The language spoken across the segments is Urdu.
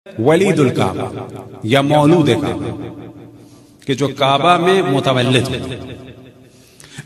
ولید الکعبہ یا مولود کعبہ کہ جو کعبہ میں متولد ہے۔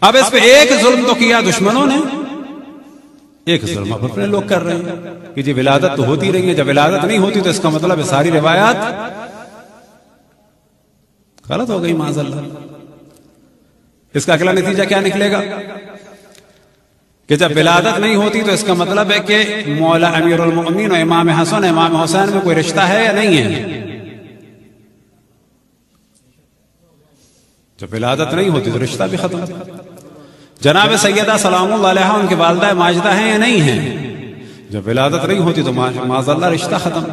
اب اس پہ ایک ظلم تو کیا دشمنوں نے، ایک ظلم اب اپنے لوگ کر رہے ہیں کہ جی ولادت تو ہوتی رہی ہے، جب ولادت نہیں ہوتی تو اس کا مطلب ہے ساری روایات غلط ہو گئی معاذ اللہ۔ اس کا اگلا نتیجہ کیا نکلے گا کہ جب ولادت نہیں ہوتی تو اس کا مطلب ہے کہ مولا امیر المؤمنین و امام حسن امام حسین میں کوئی رشتہ ہے یا نہیں ہے۔ جب ولادت نہیں ہوتی تو رشتہ بھی ختم۔ جناب سیدہ سلام اللہ علیہا ان کی والدہ ماجدہ ہیں یا نہیں ہیں؟ جب ولادت نہیں ہوتی تو معاذ اللہ رشتہ ختم۔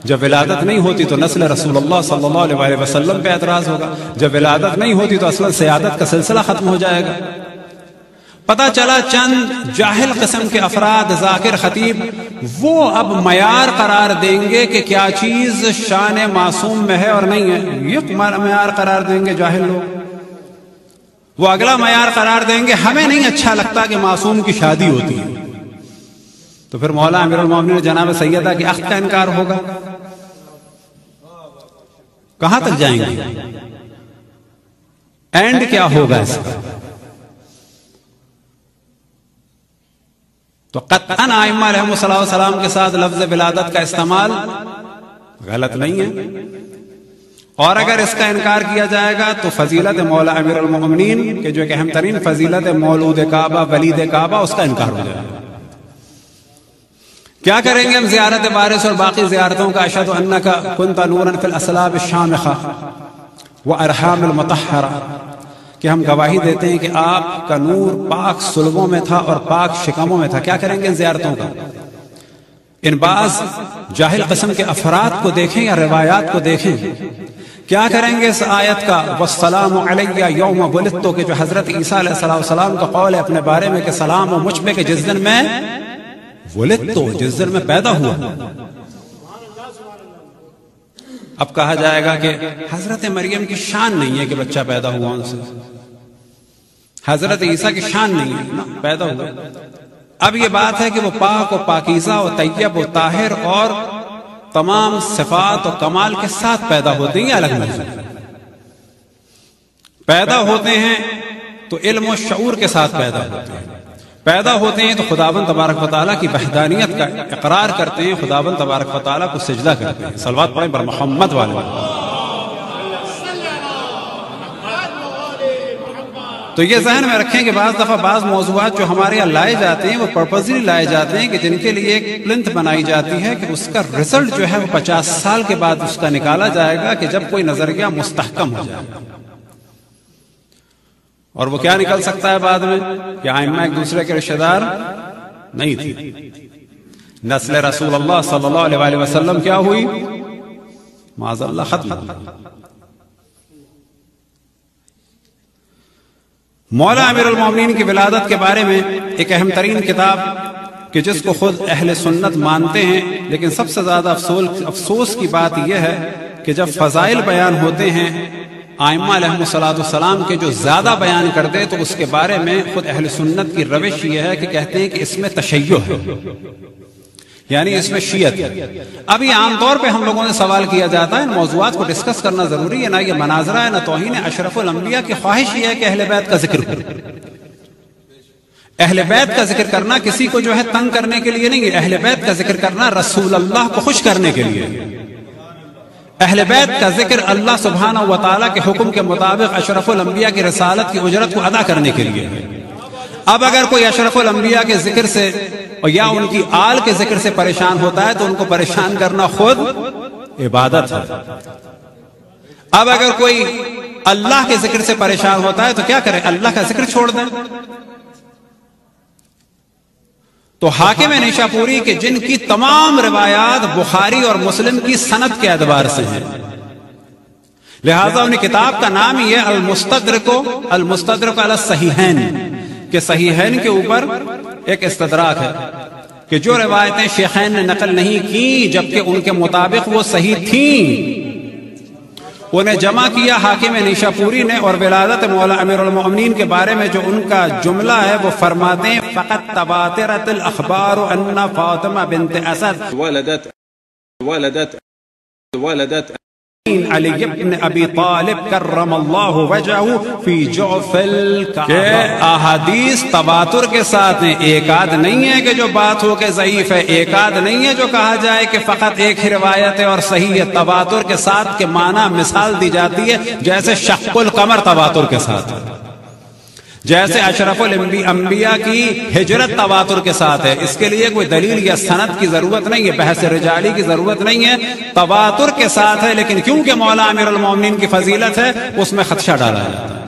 جب ولادت نہیں ہوتی تو نسل رسول اللہ صلی اللہ علیہ وسلم پہ اعتراض ہوگا۔ جب ولادت نہیں ہوتی تو اصلا سیادت کا سلسلہ ختم ہو جائے گا۔ پتہ چلا چند جاہل قسم کے افراد ذاکر خطیب وہ اب معیار قرار دیں گے کہ کیا چیز شان معصوم میں ہے اور نہیں ہے، یہ معیار قرار دیں گے جاہل لوگ۔ وہ اگلا معیار قرار دیں گے ہمیں نہیں اچھا لگتا کہ معصوم کی شادی ہوتی ہے، تو پھر مولا امیر المومنین جناب سیدہ کی اخت کا انکار ہوگا۔ کہاں تک جائیں گے؟ اینڈ کیا ہوگا اس کا؟ تو قطعاً ائمہ علیہم السلام کے ساتھ لفظ ولادت کا استعمال غلط نہیں ہے، اور اگر اس کا انکار کیا جائے گا تو فضیلت مولا امیر المؤمنین کہ جو ایک اہم ترین فضیلت مولود کعبہ ولید کعبہ اس کا انکار ہو جائے گا۔ کیا کریں گے ہم زیارت بارس اور باقی زیارتوں کا؟ اشہد انک کنت نورا فی الاسلاب الشامخہ وارحام المطہرہ، کہ ہم گواہی دیتے ہیں کہ آپ کا نور پاک صلبوں میں تھا اور پاک شکموں میں تھا۔ کیا کریں گے ان زیارتوں کا؟ ان بعض جاہل قسم کے افراد کو دیکھیں یا روایات کو دیکھیں، کیا کریں گے اس آیت کا والسلام علیہ یوم ولدت، کہ جو حضرت عیسیٰ علیہ السلام کا قول ہے اپنے بارے میں کہ سلام و مجھ پہ کہ جس دن میں ولدت، جس دن میں پیدا ہوا۔ اب کہا جائے گا کہ حضرت مریم کی شان نہیں ہے کہ بچہ پیدا ہوا ان سے، حضرت عیسیٰ کی شان نہیں ہے پیدا ہوا۔ اب یہ بات ہے کہ وہ پاک و پاکیزہ و طیب و طاہر اور تمام صفات و کمال کے ساتھ پیدا ہوتے ہیں، یہ الگ موضوع ہے۔ پیدا ہوتے ہیں تو علم و شعور کے ساتھ پیدا ہوتے ہیں، پیدا ہوتے ہیں تو خداوند تبارک و تعالیٰ کی وحدانیت کا اقرار کرتے ہیں، خداوند تبارک و تعالیٰ کو سجدہ کرتے ہیں۔ صلوات پڑھیں بر محمد والے۔ تو یہ ذہن میں رکھیں کہ بعض دفعہ بعض موضوعات جو ہمارے یہاں لائے جاتے ہیں وہ پرپزلی لائے جاتے ہیں کہ جن کے لیے ایک پلنتھ بنائی جاتی ہے کہ اس کا رزلٹ جو ہے وہ 50 سال کے بعد اس کا نکالا جائے گا کہ جب کوئی نظریہ مستحکم ہو جائے گا۔ اور وہ کیا نکل سکتا ہے بعد میں کہ ائمہ ایک دوسرے کے رشتہ دار نہیں تھے، نسل رسول اللہ صلی اللہ علیہ وسلم کیا ہوئی؟ معاذ اللہ ختم۔ مولا امیر المومنین کی ولادت کے بارے میں ایک اہم ترین کتاب کہ جس کو خود اہل سنت مانتے ہیں، لیکن سب سے زیادہ افسوس کی بات یہ ہے کہ جب فضائل بیان ہوتے ہیں ائمہ علیہم السلام کے جو زیادہ بیان کر دے تو اس کے بارے میں خود اہل سنت کی روش یہ ہے کہ کہتے ہیں کہ اس میں تشیع ہے، یعنی اس میں شیعت ہے۔ اب یہ عام طور پہ ہم لوگوں نے سوال کیا جاتا ہے، ان موضوعات کو ڈسکس کرنا ضروری ہے، نہ یہ مناظرہ ہے نہ توہین ہے۔ اشرف الانبیاء کی خواہش یہ ہے کہ اہل بیت کا ذکر کرو۔ اہل بیت کا ذکر کرنا کسی کو جو ہے تنگ کرنے کے لیے نہیں ہے، اہل بیت کا ذکر کرنا رسول اللہ کو خوش کرنے کے لیے۔ اہل بیت کا ذکر اللہ سبحانہ و تعالیٰ کے حکم کے مطابق اشرف الانبیاء کی رسالت کی اجرت کو ادا کرنے کے لیے ہے۔ اب اگر کوئی اشرف الانبیاء کے ذکر سے یا ان کی آل کے ذکر سے پریشان ہوتا ہے تو ان کو پریشان کرنا خود عبادت ہے۔ اب اگر کوئی اللہ کے ذکر سے پریشان ہوتا ہے تو کیا کرے؟ اللہ کا ذکر چھوڑ دیں۔ تو حاکم نیشاپوری کے جن کی تمام روایات بخاری اور مسلم کی سند کے اعتبار سے ہیں، لہذا انہیں کتاب کا نام ہی ہے المستدرک علی الصحیحین، کہ صحیحین کے اوپر ایک استدراک ہے کہ جو روایتیں شیخین نے نقل نہیں کی جبکہ ان کے مطابق وہ صحیح تھیں، انہیں جمع کیا حاکم نیشاپوری نے، اور ولادت مولا امیر المؤمنین کے بارے میں جو ان کا جملہ ہے وہ فرماتے ہیں فقط تواترت الاخبار ان فاطمہ بنت اسد ولدت ولدت علی ابن ابی طالب کرم اللہ وجہہ فی جعف الکعبہ، کہ احادیث تواتر کے ساتھ ہیں، ایک آدھ نہیں ہے کہ جو بات ہو کے ضعیف ہے، ایک آدھ نہیں ہے جو کہا جائے کہ فقط ایک ہی روایت ہے اور صحیح ہے، تواتر کے ساتھ کے معنی مثال دی جاتی ہے، جیسے شق القمر تواتر کے ساتھ ہے، جیسے اشرف الانبیاء کی ہجرت تواتر کے ساتھ ہے۔ اس کے لیے کوئی دلیل یا سند کی ضرورت نہیں ہے، بحث رجالی کی ضرورت نہیں ہے، تواتر کے ساتھ ہے، لیکن کیونکہ مولا امیر المومنین کی فضیلت ہے اس میں خدشہ ڈالا جاتا ہے۔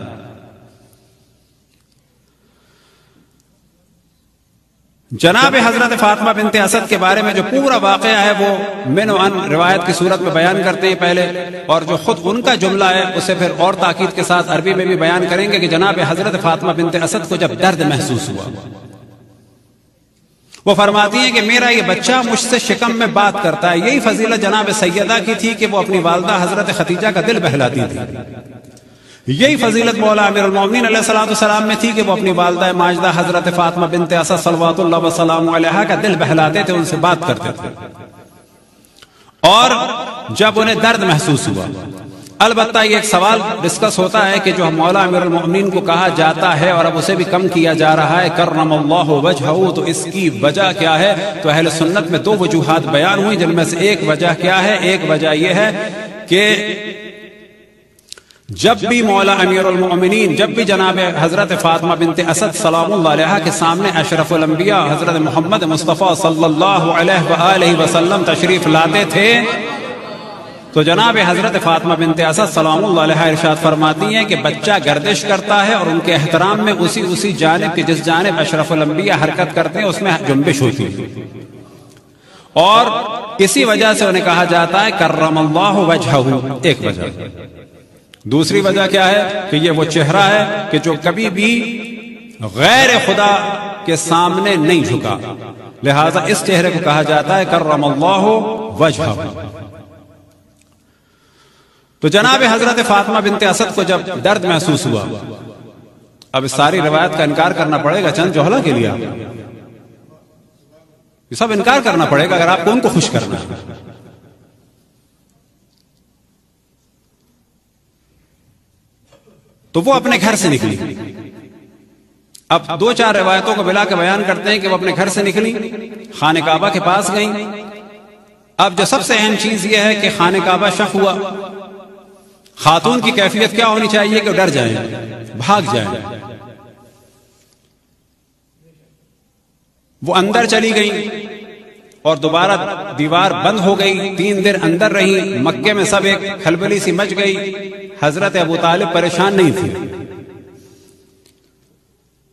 جناب حضرت فاطمہ بنت اسد کے بارے میں جو پورا واقعہ ہے وہ من و ان روایت کی صورت میں بیان کرتے ہیں پہلے، اور جو خود ان کا جملہ ہے اسے پھر اور تاکید کے ساتھ عربی میں بھی بیان کریں گے کہ جناب حضرت فاطمہ بنت اسد کو جب درد محسوس ہوا، وہ فرماتی ہیں کہ میرا یہ بچہ مجھ سے شکم میں بات کرتا ہے۔ یہی فضیلت جناب سیدہ کی تھی کہ وہ اپنی والدہ حضرت خدیجہ کا دل بہلاتی تھی، یہی فضیلت مولا امیر المومنین علیہ السلام میں تھی کہ وہ اپنی والدہ ماجدہ حضرت فاطمہ بنت اسد صلوات اللہ وسلام علیہا کا دل بہلاتے تھے، ان سے بات کرتے تھے۔ اور جب انہیں درد محسوس ہوا، البتہ یہ ایک سوال ڈسکس ہوتا ہے کہ جو مولا امیر المومنین کو کہا جاتا ہے اور اب اسے بھی کم کیا جا رہا ہے کرم اللہ وجہہ، تو اس کی وجہ کیا ہے؟ تو اہل سنت میں دو وجوہات بیان ہوئی، جن میں سے ایک وجہ کیا ہے؟ ایک وجہ یہ ہے کہ جب بھی مولا امیر المؤمنین، جب بھی جناب حضرت فاطمہ بنت اسد سلام اللہ علیہا کے سامنے اشرف الانبیاء حضرت محمد مصطفیٰ صلی اللہ علیہ وآلہ وسلم تشریف لاتے تھے، تو جناب حضرت فاطمہ بنت اسد سلام اللہ علیہا ارشاد فرماتی ہیں کہ بچہ گردش کرتا ہے اور ان کے احترام میں اسی جانب کی جس جانب اشرف الانبیاء حرکت کرتے ہیں اس میں جنبش ہوتی ہے، اور اسی وجہ سے انہیں کہا جاتا ہے کرم اللہ وجہہ، ایک وجہ۔ دوسری وجہ کیا ہے کہ یہ وہ چہرہ ہے کہ جو کبھی بھی غیر خدا کے سامنے نہیں جھکا، لہذا اس چہرے کو کہا جاتا ہے کرم اللہ وجہہ۔ تو جناب حضرت فاطمہ بنت اسد کو جب درد محسوس ہوا، اب اس ساری روایت کا انکار کرنا پڑے گا چند جوہلا کے لیے، یہ سب انکار کرنا پڑے گا اگر آپ کو ان کو خوش کرنا ہے۔ تو وہ اپنے گھر سے نکلی، اب دو چار روایتوں کو ملا کے بیان کرتے ہیں کہ وہ اپنے گھر سے نکلی، خانہ کعبہ کے پاس گئیں۔ اب جو سب سے اہم چیز یہ ہے کہ خانہ کعبہ شق ہوا، خاتون کی کیفیت کیا ہونی چاہیے کہ ڈر جائیں، بھاگ جائیں۔ وہ اندر چلی گئیں اور دوبارہ دیوار بند ہو گئی، 3 دن اندر رہی، مکے میں سب ایک کھلبلی سی مچ گئی۔ حضرت ابو طالب پریشان نہیں تھی،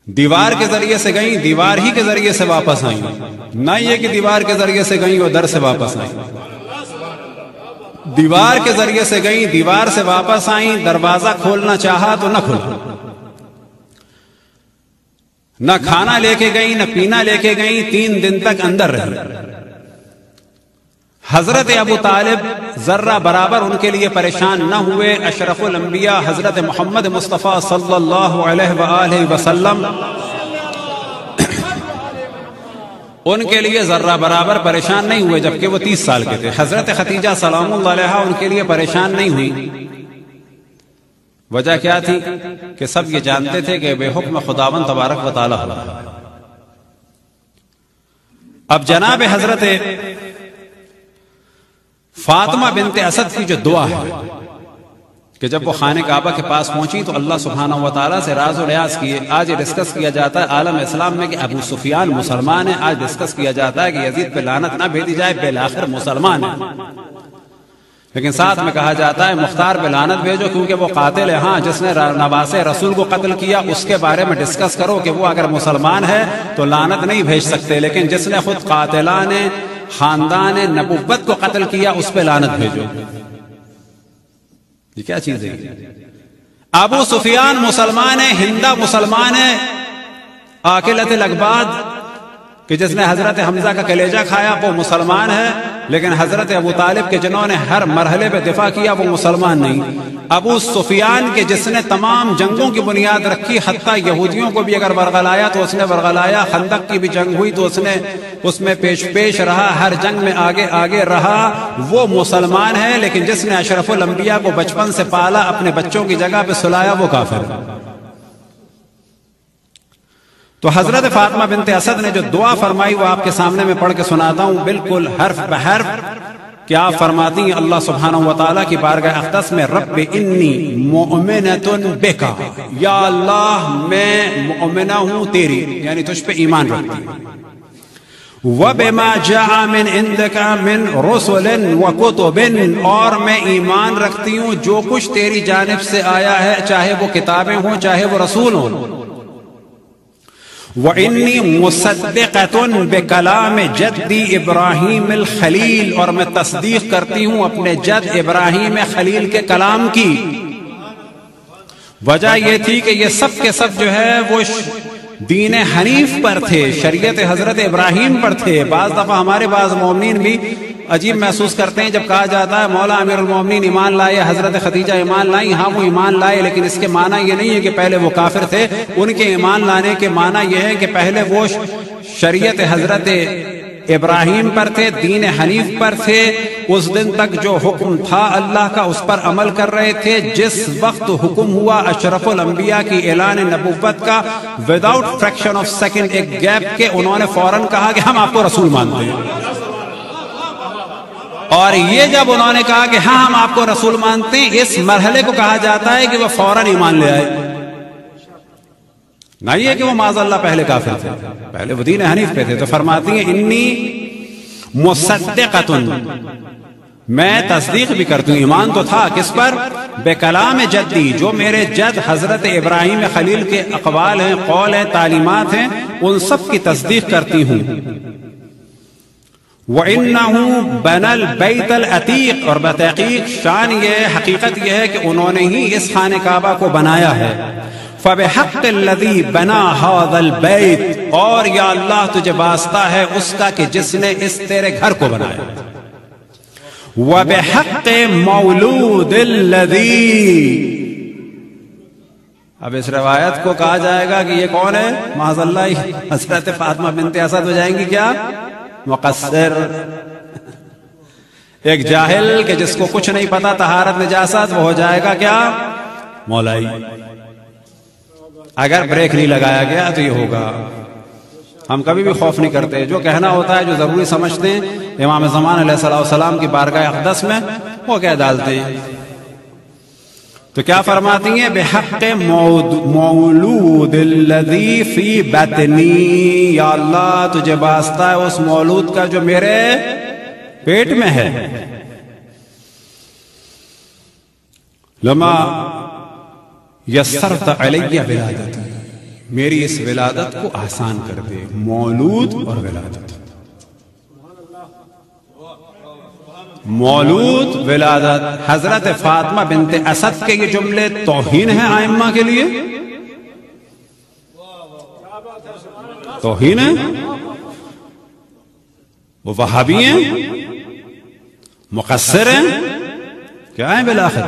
دیوار کے ذریعے سے گئیں، دیوار ہی کے ذریعے سے واپس آئیں، نہ یہ کہ دیوار کے ذریعے سے گئیں اور در سے واپس آئیں، دیوار کے ذریعے سے گئیں، دیوار سے واپس آئیں، دروازہ کھولنا چاہا تو نہ کھولا، نہ کھانا لے کے گئیں نہ پینا لے کے گئیں، 3 دن تک اندر رہی۔ حضرت ابو طالب ذرہ برابر ان کے لیے پریشان نہ ہوئے، اشرف الانبیاء حضرت محمد مصطفیٰ صلی اللہ علیہ وآلہ وسلم ان کے لیے ذرہ برابر پریشان نہیں ہوئے، جبکہ وہ 30 سال کے تھے۔ حضرت خدیجہ سلام اللہ علیہا ان کے لیے پریشان نہیں ہوئی، وجہ کیا تھی کہ سب یہ جانتے تھے کہ بے حکم خداوند تبارک و تعالی ہے۔ اب جناب حضرت فاطمہ بنت اسد کی جو دعا ہے کہ جب وہ خانہ کعبہ کے پاس پہنچی تو اللہ سبحانہ و تعالیٰ سے راز و ریاض کیے۔ آج یہ ڈسکس کیا جاتا ہے عالم اسلام میں کہ ابو سفیان مسلمان ہے، آج ڈسکس کیا جاتا ہے کہ یزید پہ لعنت نہ بھیجی جائے، بالآخر مسلمان ہے، لیکن ساتھ میں کہا جاتا ہے مختار پہ لعنت بھیجو کیونکہ وہ قاتل ہے۔ ہاں، جس نے نواس رسول کو قتل کیا اس کے بارے میں ڈسکس کرو کہ وہ اگر مسلمان ہے تو لعنت نہیں بھیج سکتے، لیکن جس نے خود قاتلان خاندان نبوت کو قتل کیا اس پہ لعنت بھیجو۔ یہ کیا چیز ہے؟ ابو سفیان مسلمان ہے، ہندہ مسلمان ہے، عاقلۃ الاقباد کہ جس نے حضرت حمزہ کا کلیجہ کھایا وہ مسلمان ہے، لیکن حضرت ابو طالب کے جنہوں نے ہر مرحلے پہ دفاع کیا وہ مسلمان نہیں۔ ابو سفیان کے جس نے تمام جنگوں کی بنیاد رکھی، حتیٰ یہودیوں کو بھی اگر ورغلایا تو اس نے ورغلایا، خندق کی بھی جنگ ہوئی تو اس نے اس میں پیش پیش رہا، ہر جنگ میں آگے آگے رہا، وہ مسلمان ہے، لیکن جس نے اشرف الانبیاء کو بچپن سے پالا، اپنے بچوں کی جگہ پہ سلایا، وہ کافر ہے۔ تو حضرت فاطمہ بنت اسد نے جو دعا فرمائی وہ آپ کے سامنے میں پڑھ کے سناتا ہوں، بالکل حرف بحرف۔ کیا فرماتی ہیں اللہ سبحانہ وتعالیٰ کی بارگاہ اقدس میں، رب انی مؤمنۃ بک، یا اللہ میں مؤمنہ ہوں تیری، یعنی تجھ پہ ایمان رکھتی ہوں، وَبِمَا جَاءَ مِنْ عِنْدِكَ مِنْ رُسُلٍ وَكُتُبٍ، اور میں ایمان رکھتی ہوں جو کچھ تیری جانب سے آیا ہے، چاہے وہ کتابیں ہوں چاہے وہ رسول ہوں، وَإِنِّي مُصَدِّقَةٌ بِكَلَامِ جَدِّي ابراہیم الخلیل، اور میں تصدیق کرتی ہوں اپنے جد ابراہیم خلیل کے کلام کی۔ وجہ یہ تھی کہ یہ سب کے سب جو ہے وہ دین حنیف پر تھے، شریعت حضرت ابراہیم پر تھے۔ بعض دفعہ ہمارے بعض مومنین بھی عجیب محسوس کرتے ہیں جب کہا جاتا ہے مولا امیر المومنین ایمان لائے، حضرت خدیجہ ایمان لائیں، ہاں وہ ایمان لائے، لیکن اس کے معنی یہ نہیں ہے کہ پہلے وہ کافر تھے۔ ان کے ایمان لانے کے معنی یہ ہے کہ پہلے وہ شریعت حضرت ابراہیم پر تھے، دین حنیف پر تھے، اس دن تک جو حکم تھا اللہ کا اس پر عمل کر رہے تھے۔ جس وقت حکم ہوا اشرف الانبیاء کی اعلان نبوت کا، وداؤٹ فریکشن آف سیکنڈ، ایک گیپ کے، انہوں نے فوراً کہا کہ ہم آپ کو رسول مانتے ہیں۔ اور یہ جب انہوں نے کہا کہ ہاں ہم آپ کو رسول مانتے ہیں، اس مرحلے کو کہا جاتا ہے کہ وہ فوراً ایمان لے آئے، نہ یہ کہ وہ معاذ اللہ پہلے کافر تھے، پہلے وہ دین حنیف پہ تھے۔ تو فرماتی ہیں انی مصدقۃ، میں تصدیق بھی کرتی ہوں، ایمان تو تھا کس پر؟ بے کلام جدی، جو میرے جد حضرت ابراہیم خلیل کے اقوال ہیں، قول ہیں، تعلیمات ہیں، ان سب کی تصدیق کرتی ہوں۔ وَإِنَّهُ بَنَى الْبَيْتَ الْعَتِيقَ، اور بتحقیق شان یہ حقیقت یہ ہے کہ انہوں نے ہی اس خانہ کعبہ کو بنایا ہے۔ فَبِحَقِّ الَّذِي بَنَى هَذَا الْبَيْتِ، اور یا اللہ تجھے واسطہ ہے اس کا کہ جس نے اس تیرے گھر کو بنایا۔ وَبِحَقِّ مَوْلُودِ الَّذِي، اب اس روایت کو کہا جائے گا کہ یہ کون ہے؟ معاذ اللہ حضرت فاطمہ بنت اسد ہو جائیں گی کیا؟ مقصر، ایک جاہل کہ جس کو کچھ نہیں پتا طہارت نجاست، وہ ہو جائے گا کیا؟ مولائی۔ اگر بریک نہیں لگایا گیا تو یہ ہوگا۔ ہم کبھی بھی خوف نہیں کرتے، جو کہنا ہوتا ہے، جو ضروری سمجھتے ہیں، امام زمان علیہ السلام کی بارگاہ اقدس میں وہ کہہ ڈالتے ہیں۔ تو کیا فرماتی ہیں؟ بحق مولود الذی فی بطنی، یا اللہ تجھے واسطہ ہے اس مولود کا جو میرے پیٹ میں ہے۔ لما یسرت علی ولادتی، میری اس ولادت کو آسان کر دے، مولود اور ولادت، مولود ولادت۔ حضرت فاطمہ بنت اسد کے یہ جملے توہین ہیں ائمہ کے لیے، توہین ہیں، وہ وہابی ہیں، مقصر ہیں، کیا ہیں بالآخر؟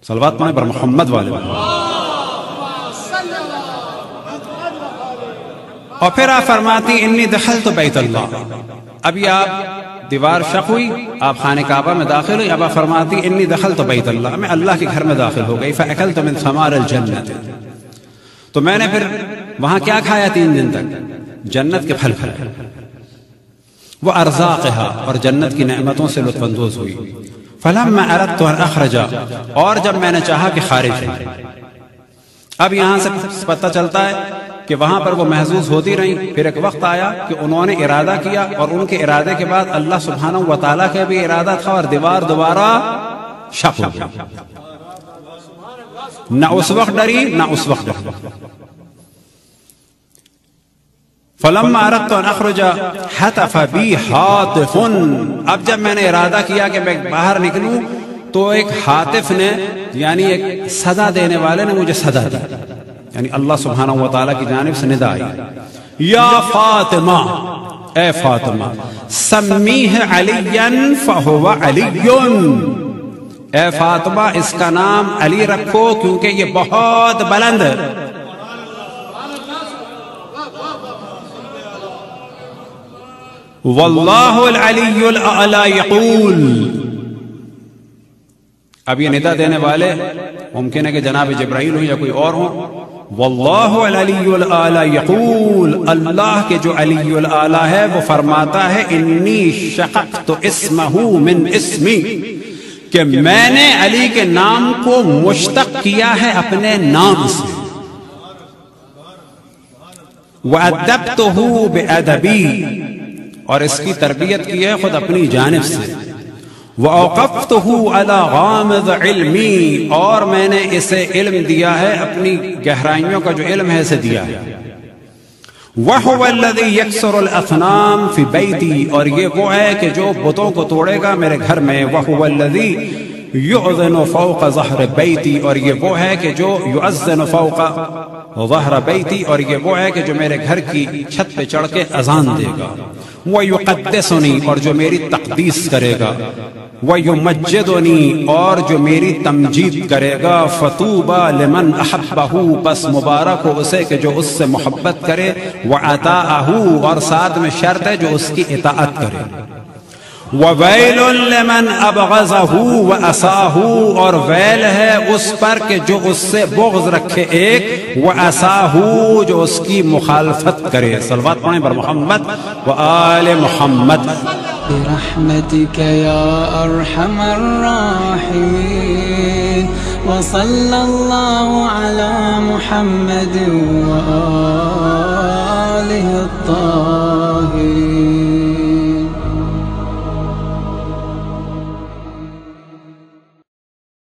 صلوات پڑھیں پر محمد والے۔ اور پھر آپ فرماتی انی دخلت بیت اللہ، ابھی آپ دیوار شق ہوئی، آپ خانہ کعبہ میں داخل ہوئی، اب آپ فرماتی انی دخلت بیت اللہ، میں اللہ کے گھر میں داخل ہو گئی۔ فاکلت من ثمار الجنت، تو میں نے پھر وہاں کیا کھایا 3 دن تک؟ جنت کے پھل کھائے، وہ ارزاقہا، اور جنت کی نعمتوں سے لطف اندوز ہوئی۔ فلما اردت ان اخرج، اور جب میں نے چاہا کہ خارج ہوں۔ اب یہاں سے پتہ چلتا ہے کہ وہاں پر وہ محظوظ ہوتی رہیں، پھر ایک وقت آیا کہ انہوں نے ارادہ کیا، اور ان کے ارادے کے بعد اللہ سبحانہ وتعالیٰ کا بھی ارادہ تھا، اور دیوار دوبارہ شق ہو گئی، نہ اس وقت ڈری نہ اس وقت ڈری۔ فلما اردت ان اخرج حتف بی حاطف، اب جب میں نے ارادہ کیا کہ میں باہر نکلوں تو ایک حاطف نے، یعنی ایک صدا دینے والے نے مجھے صدا دی، یعنی اللہ سبحانہ وتعالی کی جانب سے ندا آئی، یا فاطمہ، اے فاطمہ، سمیہ علی فہو علی، اے فاطمہ اس کا نام علی رکھو کیونکہ یہ بہت بلند ہے۔ واللہ العلی الاعلی یقول. اب یہ ندا دینے والے ممکن ہے کہ جناب جبرائیل ہوں یا کوئی اور ہوں. واللہ العلی الاعلی یقول، اللہ کے جو علی الاعلی ہے وہ فرماتا ہے انی شققت اسمہ من اسمی، کہ میں نے علی کے نام کو مشتق کیا ہے اپنے نام سے. وَأَدَّبْتُهُ بِأَدَبِي، اور اس کی تربیت کی ہے خود اپنی جانب سے. وَأَوْقَفْتُهُ عَلَى غَامِضِ عِلْمِي، اور میں نے اسے علم دیا ہے اپنی گہرائیوں کا جو علم ہے اسے دیا ہے. وَهُوَ الَّذِي يَكْسُرُ الْأَصْنَامَ فِي بَيْتِي، اور یہ وہ ہے کہ جو بتوں کو توڑے گا میرے گھر میں. وَهُوَ الَّذِي يُؤْذِنُ فَوْقَ ظَهْرِ بَيْتِي، اور یہ وہ ہے کہ جو يُؤَذِّنُ فَوْقَ ظَهْرِ بَيْتِي، اور یہ وہ ہے کہ جو میرے گھر کی چھت پہ چڑھ کے اذان دے گا. وَيُقَدِّسُنِي، اور جو میری تقدیس کرے گا. وَيُمَجِّدُنِي، اور جو میری تمجید کرے گا. فَطُوبَى لِمَنْ أَحَبَّهُ، پس مبارک ہو اسے کہ جو اس سے محبت کرے. وَأَطَاعَهُ، اور ساتھ میں شرط ہے جو اس کی اطاعت کرے. وَوَيْلٌ لِمَنْ أَبْغَضَهُ وَأَسَاهُ، اور ویل ہے اس پر کہ جو اس سے بغض رکھے ایک. وَأَسَاهُ، جو اس کی مخالفت کرے. صلوات پڑھیں بر محمد وآل محمد. برحمتك يا أرحم الراحمين، وصلى الله على محمد وآله الطاهرين.